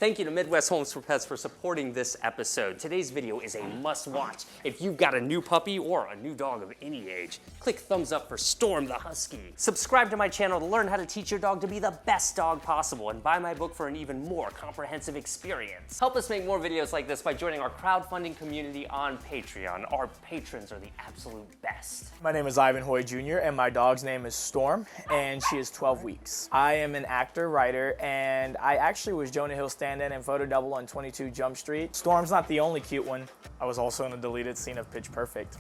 Thank you to Midwest Homes for Pets for supporting this episode. Today's video is a must-watch if you've got a new puppy or a new dog of any age. Click thumbs up for Storm the Husky. Subscribe to my channel to learn how to teach your dog to be the best dog possible, and buy my book for an even more comprehensive experience. Help us make more videos like this by joining our crowdfunding community on Patreon. Our patrons are the absolute best. My name is Ivan Hoy Jr. and my dog's name is Storm, and she is 12 weeks. I am an actor, writer, and I actually was Jonah Hill stand-in and photo double on 22 Jump Street. Storm's not the only cute one. I was also in a deleted scene of Pitch Perfect,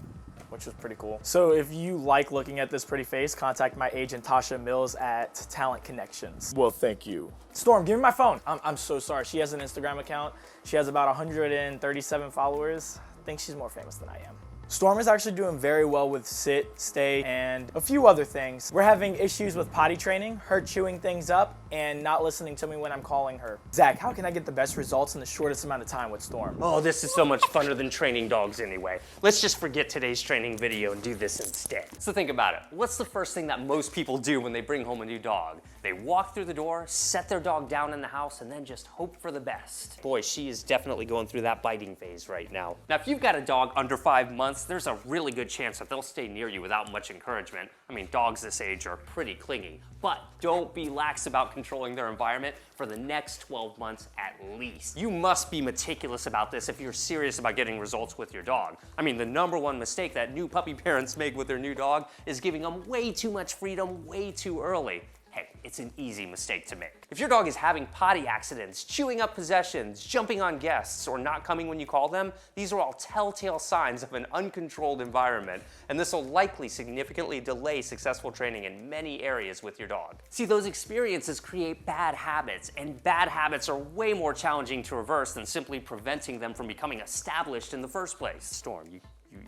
which was pretty cool. So if you like looking at this pretty face, contact my agent Tasha Mills at Talent Connections. Well, thank you. Storm, give me my phone. I'm so sorry. She has an Instagram account. She has about 137 followers. I think she's more famous than I am. Storm is actually doing very well with sit, stay, and a few other things. We're having issues with potty training, her chewing things up, and not listening to me when I'm calling her. Zach, how can I get the best results in the shortest amount of time with Storm? Oh, this is so much funner than training dogs anyway. Let's just forget today's training video and do this instead. So think about it. What's the first thing that most people do when they bring home a new dog? They walk through the door, set their dog down in the house, and then just hope for the best. Boy, she is definitely going through that biting phase right now. Now, if you've got a dog under 5 months, there's a really good chance that they'll stay near you without much encouragement. I mean, dogs this age are pretty clingy. But don't be lax about controlling their environment for the next 12 months at least. You must be meticulous about this if you're serious about getting results with your dog. I mean, the #1 mistake that new puppy parents make with their new dog is giving them way too much freedom way too early. Hey, it's an easy mistake to make. If your dog is having potty accidents, chewing up possessions, jumping on guests, or not coming when you call them, these are all telltale signs of an uncontrolled environment, and this will likely significantly delay successful training in many areas with your dog. See, those experiences create bad habits, and bad habits are way more challenging to reverse than simply preventing them from becoming established in the first place. Storm,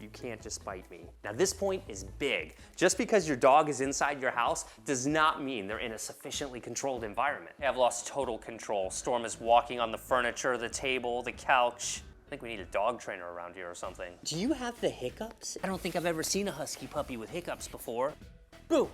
you can't just bite me. Now this point is big. Just because your dog is inside your house does not mean they're in a sufficiently controlled environment. I've lost total control. Storm is walking on the furniture, the table, the couch. I think we need a dog trainer around here or something. Do you have the hiccups? I don't think I've ever seen a husky puppy with hiccups before. Boo!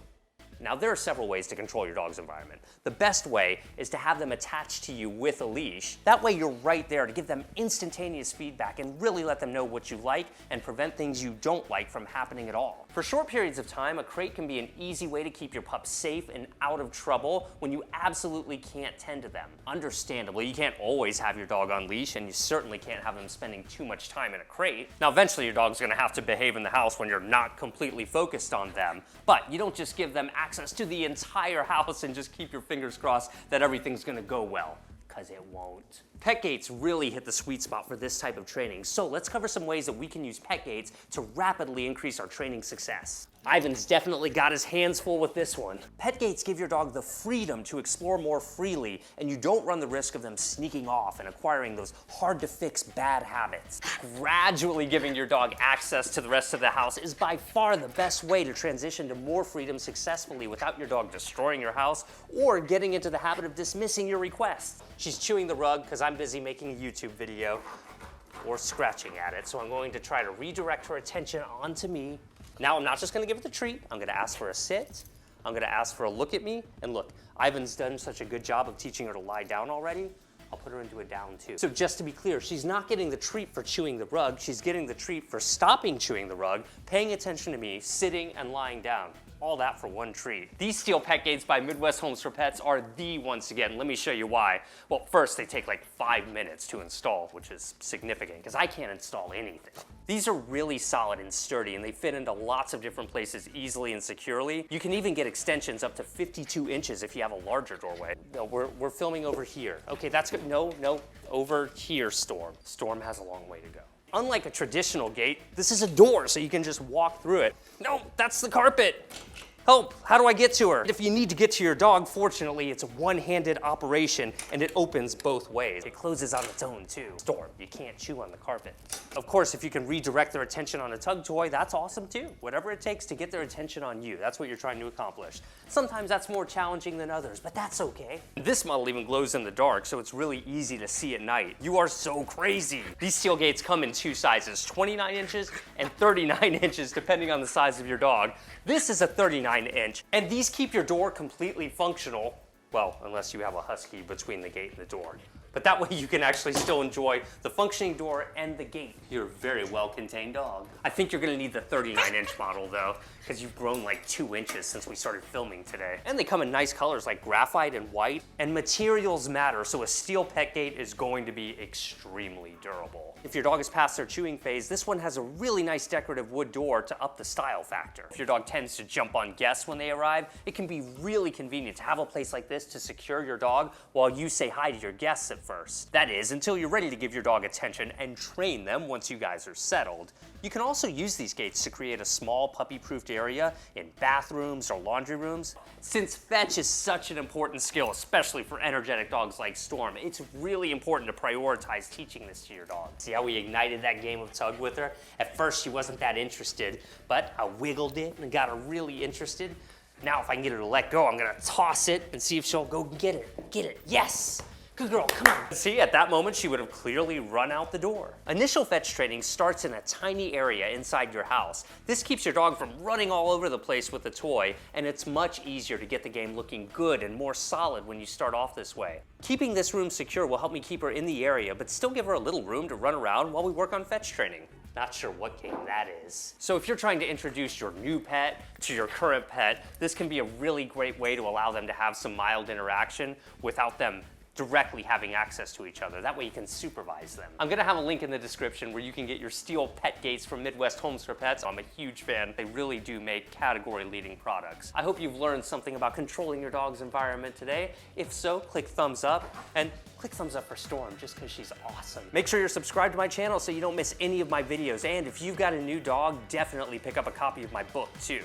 Now, there are several ways to control your dog's environment. The best way is to have them attached to you with a leash. That way you're right there to give them instantaneous feedback and really let them know what you like and prevent things you don't like from happening at all. For short periods of time, a crate can be an easy way to keep your pup safe and out of trouble when you absolutely can't tend to them. Understandably, you can't always have your dog on leash, and you certainly can't have them spending too much time in a crate. Now, eventually your dog's gonna have to behave in the house when you're not completely focused on them, but you don't just give them access to the entire house and just keep your fingers crossed that everything's gonna go well, because it won't. Pet gates really hit the sweet spot for this type of training, so let's cover some ways that we can use pet gates to rapidly increase our training success. Ivan's definitely got his hands full with this one. Pet gates give your dog the freedom to explore more freely, and you don't run the risk of them sneaking off and acquiring those hard-to-fix bad habits. Gradually giving your dog access to the rest of the house is by far the best way to transition to more freedom successfully without your dog destroying your house or getting into the habit of dismissing your requests. She's chewing the rug because I'm busy making a YouTube video or scratching at it, so I'm going to try to redirect her attention onto me. Now, I'm not just gonna give it the treat. I'm gonna ask for a sit. I'm gonna ask for a look at me. And look, Ivan's done such a good job of teaching her to lie down already. I'll put her into a down too. So just to be clear, she's not getting the treat for chewing the rug. She's getting the treat for stopping chewing the rug, paying attention to me, sitting and lying down. All that for one treat. These steel pet gates by Midwest Homes for Pets are the once again. Let me show you why. Well, first, they take like 5 minutes to install, which is significant because I can't install anything. These are really solid and sturdy, and they fit into lots of different places easily and securely. You can even get extensions up to 52 inches if you have a larger doorway. No, we're filming over here. Okay, that's good. No, over here, Storm. Storm has a long way to go. Unlike a traditional gate, this is a door, so you can just walk through it. No, that's the carpet. Help, how do I get to her? If you need to get to your dog, fortunately, it's a one-handed operation and it opens both ways. It closes on its own too. Storm, you can't chew on the carpet. Of course, if you can redirect their attention on a tug toy, that's awesome too. Whatever it takes to get their attention on you, that's what you're trying to accomplish. Sometimes that's more challenging than others, but that's okay. This model even glows in the dark, so it's really easy to see at night. You are so crazy. These steel gates come in 2 sizes, 29 inches and 39 inches, depending on the size of your dog. This is a 39-inch, and these keep your door completely functional, well, unless you have a husky between the gate and the door. but that way you can actually still enjoy the functioning door and the gate. You're a very well-contained dog. I think you're gonna need the 39-inch model though, because you've grown like 2 inches since we started filming today. And they come in nice colors like graphite and white, and materials matter, so a steel pet gate is going to be extremely durable. If your dog is past their chewing phase, this one has a really nice decorative wood door to up the style factor. If your dog tends to jump on guests when they arrive, it can be really convenient to have a place like this to secure your dog while you say hi to your guests at first. That is, until you're ready to give your dog attention and train them once you guys are settled. You can also use these gates to create a small puppy-proofed area in bathrooms or laundry rooms. Since fetch is such an important skill, especially for energetic dogs like Storm, it's really important to prioritize teaching this to your dog. See how we ignited that game of tug with her? At first she wasn't that interested, but I wiggled it and got her really interested. Now if I can get her to let go, I'm gonna toss it and see if she'll go get it. Get it, yes! Good girl, come on. See, at that moment, she would have clearly run out the door. Initial fetch training starts in a tiny area inside your house. This keeps your dog from running all over the place with the toy, and it's much easier to get the game looking good and more solid when you start off this way. Keeping this room secure will help me keep her in the area, but still give her a little room to run around while we work on fetch training. Not sure what game that is. So if you're trying to introduce your new pet to your current pet, this can be a really great way to allow them to have some mild interaction without them directly having access to each other. That way you can supervise them. I'm gonna have a link in the description where you can get your steel pet gates from Midwest Homes for Pets. I'm a huge fan. They really do make category-leading products. I hope you've learned something about controlling your dog's environment today. If so, click thumbs up, and click thumbs up for Storm just because she's awesome. Make sure you're subscribed to my channel so you don't miss any of my videos, and if you've got a new dog, definitely pick up a copy of my book too.